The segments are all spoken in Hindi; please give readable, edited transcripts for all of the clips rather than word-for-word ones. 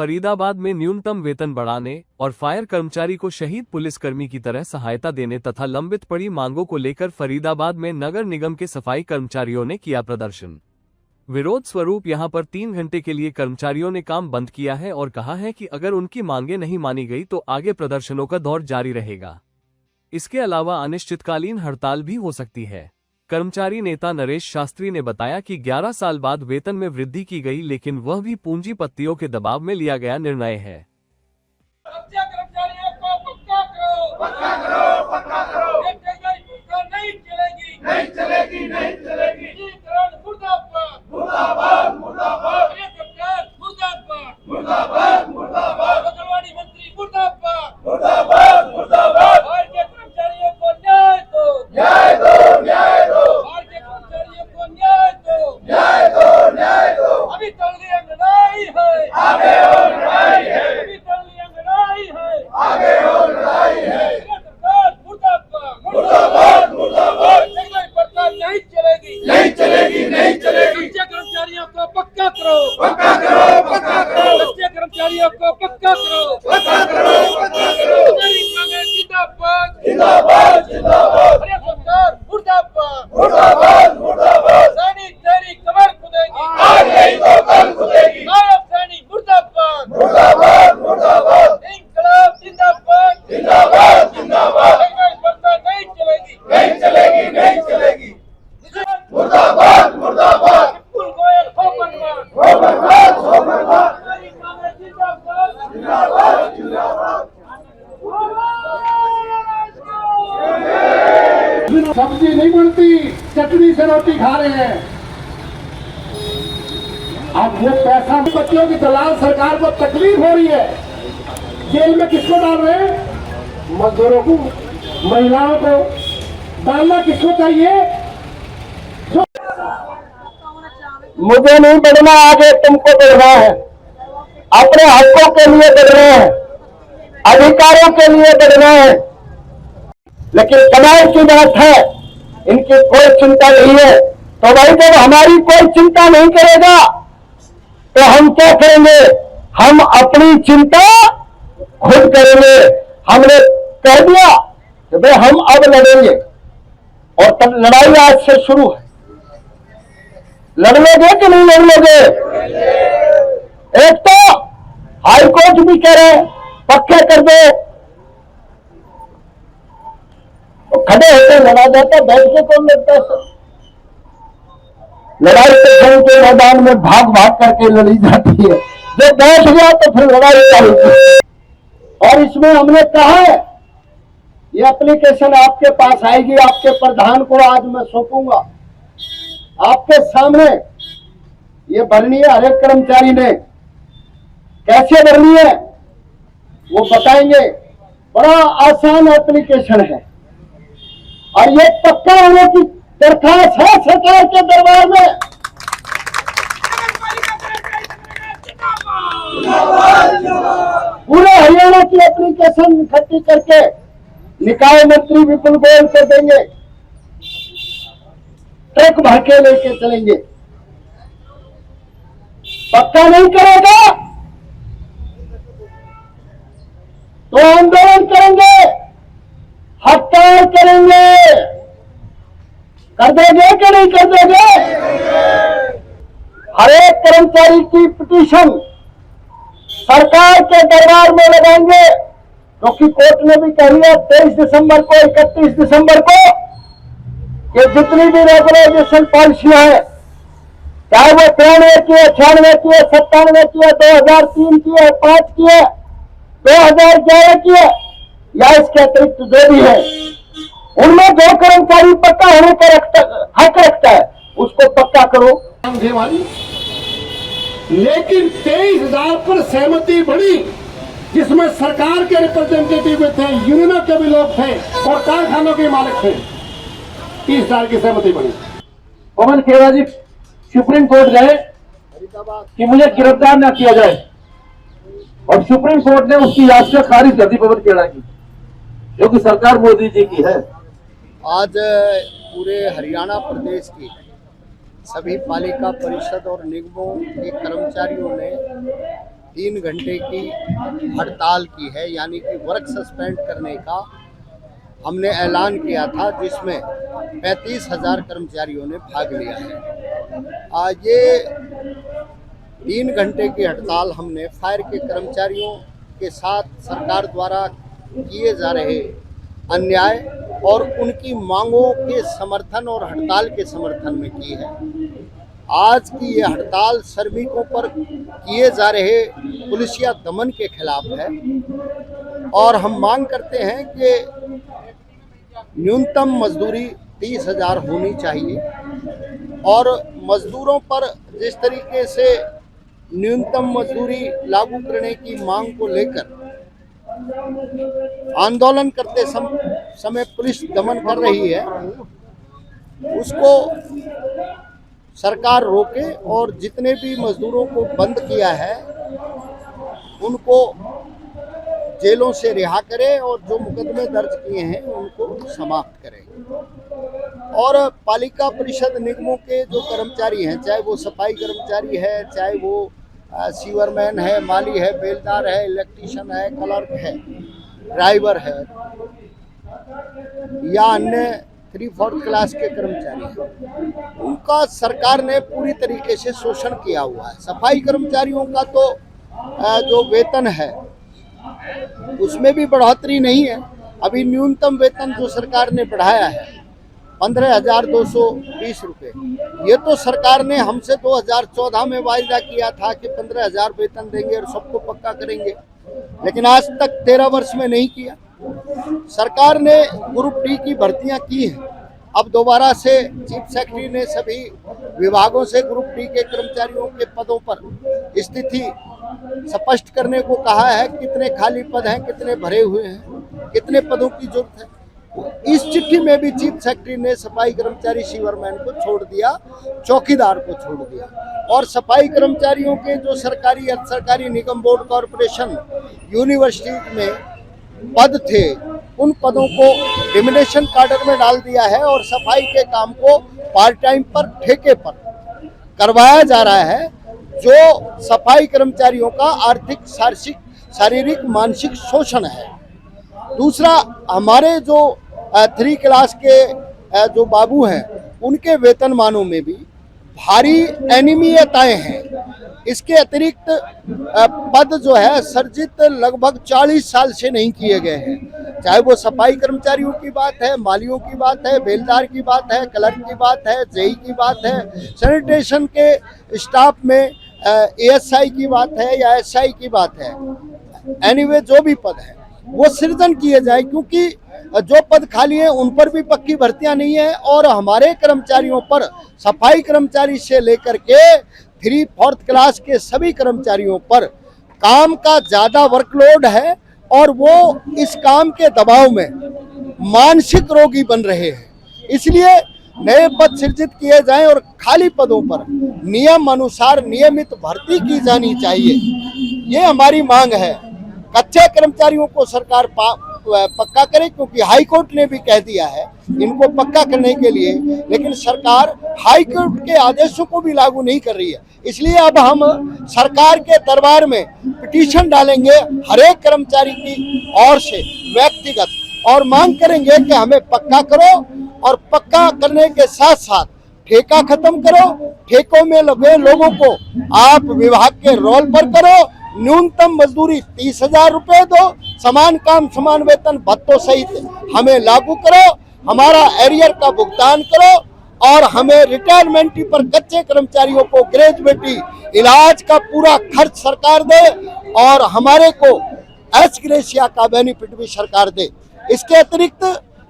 फरीदाबाद में न्यूनतम वेतन बढ़ाने और फायर कर्मचारी को शहीद पुलिसकर्मी की तरह सहायता देने तथा लंबित पड़ी मांगों को लेकर फरीदाबाद में नगर निगम के सफाई कर्मचारियों ने किया प्रदर्शन। विरोध स्वरूप यहां पर 3 घंटे के लिए कर्मचारियों ने काम बंद किया है और कहा है कि अगर उनकी मांगें नहीं मानी गई तो आगे प्रदर्शनों का दौर जारी रहेगा। इसके अलावा अनिश्चितकालीन हड़ताल भी हो सकती है। कर्मचारी नेता नरेश शास्त्री ने बताया कि 11 साल बाद वेतन में वृद्धि की गई, लेकिन वह भी पूंजीपतियों के दबाव में लिया गया निर्णय है। सब्जी नहीं बनती, चटनी से रोटी खा रहे हैं। अब वो पैसा बच्चों की दलाल सरकार को तकलीफ हो रही है। जेल में किसको डाल रहे हैं? मजदूरों को, महिलाओं को। डालना किसको चाहिए? मुझे नहीं बढ़ना, आगे तुमको बढ़ना है। अपने हकों के लिए बढ़ना है, अधिकारों के लिए बढ़ना है। लेकिन कमाई की बात है, इनकी कोई चिंता नहीं है। तो भाई जब हमारी कोई चिंता नहीं करेगा तो हम क्या करेंगे? हम अपनी चिंता खुद करेंगे। हमने कह दिया कि भाई हम अब लड़ेंगे, और तब लड़ाई आज से शुरू है। लड़ लोगे कि नहीं लड़ लोगे? एक तो हाईकोर्ट भी कह रहे हैं पक्के कर दो, तो खड़े होकर लड़ा जाता, बैठ के कौन लड़ता है? लड़ाई तो जंग के मैदान में भाग भाग करके लड़ी जाती है। जो बैठ गया तो फिर लड़ाई होगी। और इसमें हमने कहा है ये एप्लीकेशन आपके पास आएगी, आपके प्रधान को आज मैं सौंपूंगा। आपके सामने ये भरनी है, हर एक कर्मचारी ने कैसे भरनी है वो बताएंगे। बड़ा आसान एप्लीकेशन है और ये पक्का होने की दरखास्त है सरकार के दरबार में। पूरे हरियाणा की एप्लीकेशन इकट्ठी करके निकाय मंत्री विपुल गोयल को देंगे, ट्रक भर के लेके चलेंगे। पक्का नहीं करेगा तो आंदोलन करेंगे, हड़ताल करेंगे। कर दोगे कि नहीं कर दोगे? हर एक कर्मचारी की पिटीशन सरकार के दरबार में लगाएंगे, क्योंकि कोर्ट ने भी कह दिया 23 दिसंबर को, 31 दिसंबर को कि जितनी भी रेगुलाइजेशन पॉलिसियां हैं, चाहे वो 93 की है, 96 की है, 97 की है, 2003 की है, 5 की है, 2011 की है, या इसके अतिरिक्त जो भी है, उनमें जो कर्मचारी पक्का होने का हक रखता है उसको पक्का करो। लेकिन 23,000 पर सहमति बढ़ी, जिसमें सरकार के रिप्रेजेंटेटिव थे, यूनियनों के भी लोग थे और कारखानों के मालिक थे। 30,000 की सहमति बढ़ी। पवन खेड़ा जी सुप्रीम कोर्ट गए कि मुझे गिरफ्तार न किया जाए, और सुप्रीम कोर्ट ने उसकी याचिका खारिज कर दी पवन खेड़ा की, जो कि सरकार मोदी जी की है। आज पूरे हरियाणा प्रदेश की सभी पालिका परिषद और निगमों के कर्मचारियों ने 3 घंटे की हड़ताल की है, यानी कि वर्क सस्पेंड करने का हमने ऐलान किया था, जिसमें 35,000 कर्मचारियों ने भाग लिया है। आज ये 3 घंटे की हड़ताल हमने फायर के कर्मचारियों के साथ सरकार द्वारा किए जा रहे अन्याय और उनकी मांगों के समर्थन और हड़ताल के समर्थन में की है। आज की ये हड़ताल श्रमिकों पर किए जा रहे पुलिसिया दमन के खिलाफ है और हम मांग करते हैं कि न्यूनतम मजदूरी 30,000 होनी चाहिए और मजदूरों पर जिस तरीके से न्यूनतम मजदूरी लागू करने की मांग को लेकर आंदोलन करते समय पुलिस दमन कर रही है, उसको सरकार रोके और जितने भी मजदूरों को बंद किया है उनको जेलों से रिहा करे और जो मुकदमे दर्ज किए हैं उनको समाप्त करें। और पालिका परिषद निगमों के जो कर्मचारी हैं, चाहे वो सफाई कर्मचारी है, चाहे वो सीवरमैन है, माली है, बेलदार है, इलेक्ट्रीशियन है, क्लर्क है, ड्राइवर है या अन्य 3/4 क्लास के कर्मचारी हैं, उनका सरकार ने पूरी तरीके से शोषण किया हुआ है। सफाई कर्मचारियों का तो जो वेतन है उसमें भी बढ़ोतरी नहीं है। अभी न्यूनतम वेतन जो सरकार ने बढ़ाया है 15,220 रुपये, ये तो सरकार ने हमसे 2014 में वायदा किया था कि 15,000 वेतन देंगे और सबको पक्का करेंगे, लेकिन आज तक 13 वर्ष में नहीं किया। सरकार ने ग्रुप डी की भर्तियां की हैं। अब दोबारा से चीफ सेक्रेटरी ने सभी विभागों से ग्रुप डी के कर्मचारियों के पदों पर स्थिति स्पष्ट करने को कहा है, कितने खाली पद हैं, कितने भरे हुए हैं, कितने पदों की जरूरत है। इस चिट्ठी में भी चीफ सेक्रेटरी ने सफाई कर्मचारी सीवरमैन को छोड़ दिया, चौकीदार को छोड़ दिया और सफाई कर्मचारियों के जो सरकारी अर्ध सरकारी निगम बोर्ड कॉरपोरेशन यूनिवर्सिटी में पद थे उन पदों को डिमिनेशन कार्डर में डाल दिया है और सफाई के काम को पार्ट टाइम पर ठेके पर करवाया जा रहा है, जो सफाई कर्मचारियों का आर्थिक, शारीरिक, मानसिक शोषण है। दूसरा, हमारे जो 3 क्लास के जो बाबू हैं उनके वेतनमानों में भी भारी अनियमितताएं हैं। इसके अतिरिक्त पद जो है सर्जित लगभग 40 साल से नहीं किए गए हैं, चाहे वो सफाई कर्मचारियों की बात है, मालियों की बात है, बेलदार की बात है, क्लर्क की बात है, जेई की बात है, सैनिटेशन के स्टाफ में एएसआई की बात है या एसआई की बात है। एनीवे जो भी पद है वो सृजन किए जाए, क्योंकि जो पद खाली है उन पर भी पक्की भर्तियां नहीं है और हमारे कर्मचारियों पर, सफाई कर्मचारी से लेकर के 3/4 क्लास के सभी कर्मचारियों पर काम का ज्यादा वर्कलोड है और वो इस काम के दबाव में मानसिक रोगी बन रहे हैं। इसलिए नए पद सृजित किए जाएं और खाली पदों पर नियम अनुसार नियमित भर्ती की जानी चाहिए, ये हमारी मांग है। कच्चे कर्मचारियों को सरकार पक्का करे, क्योंकि हाई कोर्ट ने भी कह दिया है इनको पक्का करने के लिए, लेकिन सरकार हाई कोर्ट के आदेशों को भी लागू नहीं कर रही है। इसलिए अब हम सरकार के दरबार में पिटीशन डालेंगे हर एक कर्मचारी की ओर से व्यक्तिगत, और मांग करेंगे कि हमें पक्का करो और पक्का करने के साथ साथ ठेका खत्म करो, ठेकों में लगे लोगों को आप विभाग के रोल पर करो, न्यूनतम मजदूरी 30,000 रुपए दो, समान काम समान वेतन भत्तों सहित हमें लागू करो, हमारा एरियर का भुगतान करो और हमें रिटायरमेंट पर कच्चे कर्मचारियों को ग्रेजुएटी इलाज का पूरा खर्च सरकार दे और हमारे को एच ग्रेशिया का बेनिफिट भी सरकार दे। इसके अतिरिक्त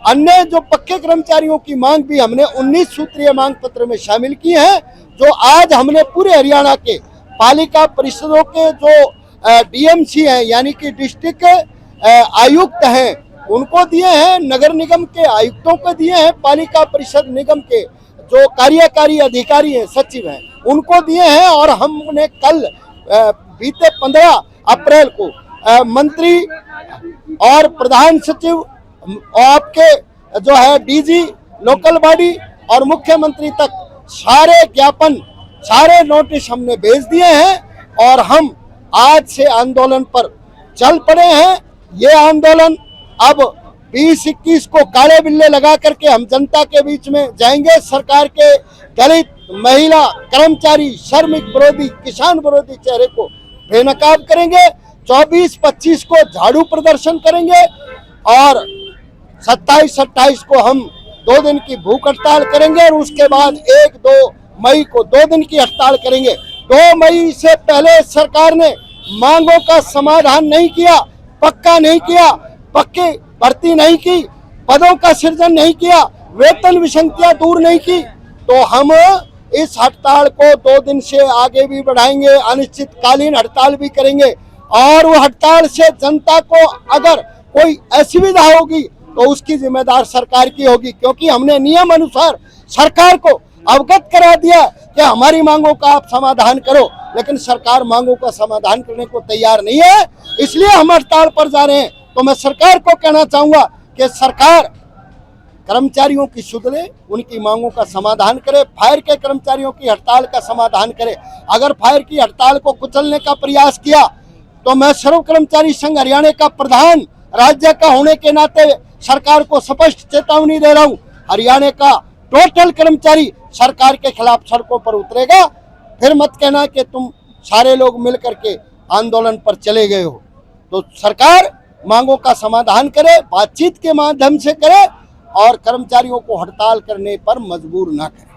अन्य जो पक्के कर्मचारियों की मांग भी हमने 19 सूत्रीय मांग पत्र में शामिल की है, जो आज हमने पूरे हरियाणा के पालिका परिषदों के जो डीएमसी हैं यानी कि डिस्ट्रिक्ट आयुक्त हैं उनको दिए हैं, नगर निगम के आयुक्तों को दिए हैं, पालिका परिषद निगम के जो कार्यकारी अधिकारी हैं, सचिव हैं, उनको दिए हैं और हमने कल बीते 15 अप्रैल को मंत्री और प्रधान सचिव आपके जो है डीजी लोकल बॉडी और मुख्यमंत्री तक सारे ज्ञापन, सारे नोटिस हमने भेज दिए हैं और हम आज से आंदोलन पर चल पड़े हैं। ये आंदोलन अब 20-21 को काले बिल्ले लगा करके हम जनता के बीच में जाएंगे। सरकार के दलित, महिला, कर्मचारी, श्रमिक विरोधी, किसान विरोधी चेहरे को बेनकाब करेंगे। 24-25 को झाड़ू प्रदर्शन करेंगे और 27-28 को हम 2 दिन की भूख हड़ताल करेंगे और उसके बाद 1-2 मई को 2 दिन की हड़ताल करेंगे। 2 मई से पहले सरकार ने मांगों का समाधान नहीं किया, पक्का नहीं किया, पक्की भर्ती नहीं की, पदों का सृजन नहीं किया, वेतन विसंगतियां दूर नहीं की, तो हम इस हड़ताल को 2 दिन से आगे भी बढ़ाएंगे, अनिश्चितकालीन हड़ताल भी करेंगे। और वो हड़ताल से जनता को अगर कोई असुविधा होगी तो उसकी जिम्मेदार सरकार की होगी, क्योंकि हमने नियम अनुसार सरकार को अवगत करा दिया कि हमारी मांगों का आप समाधान करो, लेकिन सरकार मांगों का समाधान करने को तैयार नहीं है, इसलिए हम हड़ताल पर जा रहे हैं। तो मैं सरकार को कहना चाहूंगा कि सरकार कर्मचारियों की सुध ले, उनकी मांगों का समाधान करे, फायर के कर्मचारियों की हड़ताल का समाधान करे। अगर फायर की हड़ताल को कुचलने का प्रयास किया तो मैं सर्व कर्मचारी संघ हरियाणा का प्रधान राज्य का होने के नाते सरकार को स्पष्ट चेतावनी दे रहा हूं, हरियाणा का टोटल कर्मचारी सरकार के खिलाफ सड़कों पर उतरेगा। फिर मत कहना कि तुम सारे लोग मिलकर के आंदोलन पर चले गए हो। तो सरकार मांगों का समाधान करे, बातचीत के माध्यम से करे और कर्मचारियों को हड़ताल करने पर मजबूर ना करे।